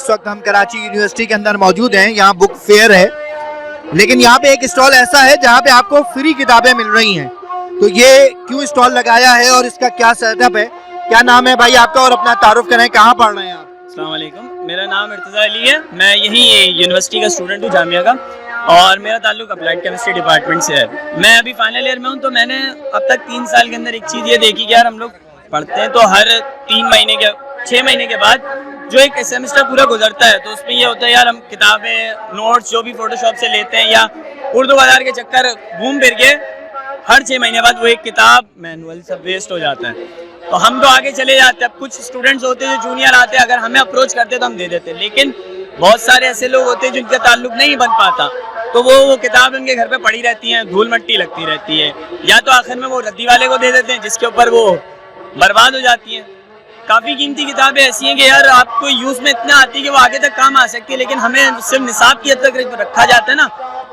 इस वक्त हम कराची यूनिवर्सिटी के अंदर मौजूद हैं। यहाँ बुक फेयर है, लेकिन यहाँ पे एक स्टॉल ऐसा है जहाँ पे आपको फ्री किताबें मिल रही हैं। तो ये क्यों स्टॉल लगाया है और इसका क्या सेटअप है? क्या नाम है भाई आपका और अपना तारुफ करें, कहाँ पढ़ रहे हैं आप? अस्सलाम वालेकुम, मेरा नाम इर्तज़ा अली है। मैं यहीं यूनिवर्सिटी का स्टूडेंट हूँ, जामिया का, और मेरा ताल्लुक अप्लाइड केमिस्ट्री डिपार्टमेंट से है। मैं अभी फाइनल ईयर में हूँ। तो मैंने अब तक 3 साल के अंदर एक चीज़ ये देखी कि यार हम लोग पढ़ते हैं तो हर 6 महीने के बाद जो एक सेमेस्टर पूरा गुजरता है तो उसमें ये होता है यार हम किताबें, नोट्स जो भी फोटोशॉप से लेते हैं या उर्दू बाजार के चक्कर घूम फिर के हर 6 महीने बाद वो एक किताब मैनुअल सब वेस्ट हो जाता है। तो हम तो आगे चले जाते हैं। अब कुछ स्टूडेंट्स होते हैं जो जूनियर आते हैं, अगर हमें अप्रोच करते तो हम दे देते हैं, लेकिन बहुत सारे ऐसे लोग होते हैं जिनका ताल्लुक नहीं बन पाता, तो वो किताब उनके घर पे पड़ी रहती हैं, धूल मट्टी लगती रहती है, या तो आखिर में वो रद्दी वाले को दे देते हैं जिसके ऊपर वो बर्बाद हो जाती हैं। काफ़ी कीमती किताबें ऐसी हैं कि यार आपको यूज़ में इतना आती है कि वो आगे तक काम आ सकती है, लेकिन हमें सिर्फ निसाब की हद तक रखा जाता है ना,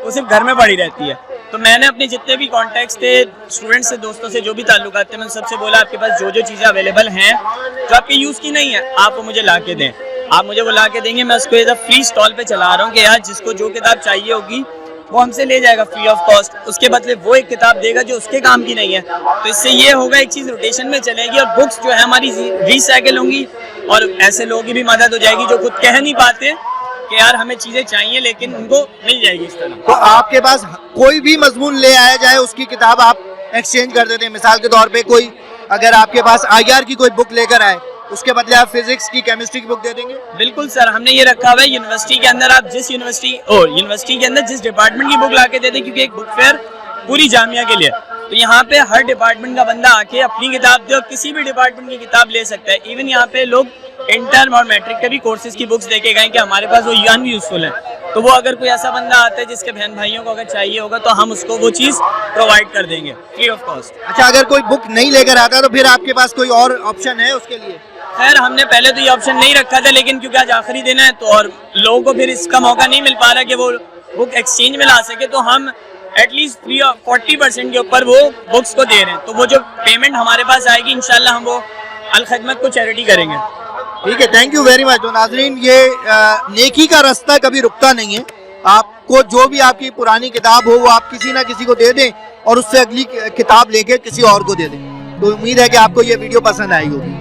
वो सिर्फ घर में पड़ी रहती है। तो मैंने अपने जितने भी कॉन्टैक्ट्स थे, स्टूडेंट्स से, दोस्तों से जो भी ताल्लुकात थे, मैंने सबसे बोला आपके पास जो जो चीज़ें अवेलेबल हैं जो आपके यूज़ की नहीं है आप वो मुझे ला के दें। आप मुझे वो ला के देंगे, मैं उसको इधर फ्री स्टॉल पे चला रहा हूँ कि यार जिसको जो किताब चाहिए होगी वो हमसे ले जाएगा फ्री ऑफ कॉस्ट। उसके बदले वो एक किताब देगा जो उसके काम की नहीं है। तो इससे ये होगा, एक चीज़ रोटेशन में चलेगी और बुक्स जो है हमारी रिसाइकिल होंगी, और ऐसे लोगों की भी मदद हो जाएगी जो खुद कह नहीं पाते कि यार हमें चीज़ें चाहिए, लेकिन उनको मिल जाएगी इस तरह। तो आपके पास कोई भी मजमून ले आया जाए उसकी किताब आप एक्सचेंज कर देते हैं? मिसाल के तौर पे कोई अगर आपके पास IR की कोई बुक लेकर आए, उसके बदले आप फिजिक्स की, केमिस्ट्री की बुक दे देंगे? बिल्कुल सर, हमने ये रखा हुआ है यूनिवर्सिटी के अंदर आप जिस यूनिवर्सिटी के अंदर जिस डिपार्टमेंट की बुक ला के दे दें, क्योंकि एक बुक फेयर पूरी जामिया के लिए, तो यहाँ पे हर डिपार्टमेंट का बंदा आके अपनी किताब दे और किसी भी डिपार्टमेंट की किताब ले सकता है। इवन यहाँ पे लोग इंटर और मैट्रिक के भी कोर्सेज की बुक्स देके गए कि हमारे पास वो भी यूजफुल है। तो वो अगर कोई ऐसा बंदा आता है जिसके बहन भाइयों को अगर चाहिए होगा तो हम उसको वो चीज़ प्रोवाइड कर देंगे फ्री ऑफ कॉस्ट। अच्छा, अगर कोई बुक नहीं लेकर आता तो फिर आपके पास कोई और ऑप्शन है उसके लिए? खैर हमने पहले तो ये ऑप्शन नहीं रखा था, लेकिन क्योंकि आज आखिरी दिन है तो और लोगों को फिर इसका मौका नहीं मिल पा रहा कि वो बुक एक्सचेंज में ला सके, तो हम एटलीस्ट 40% के ऊपर वो बुक्स को दे रहे हैं। तो वो जो पेमेंट हमारे पास आएगी इंशाल्लाह हम वो अल खिदमत को चैरिटी करेंगे। ठीक है, थैंक यू वेरी मच। तो नाजरीन, ये नेकी का रास्ता कभी रुकता नहीं है। आपको जो भी आपकी पुरानी किताब हो वो आप किसी ना किसी को दे दें और उससे अगली किताब लेके किसी और को दे दें। तो उम्मीद है कि आपको ये वीडियो पसंद आई होगी।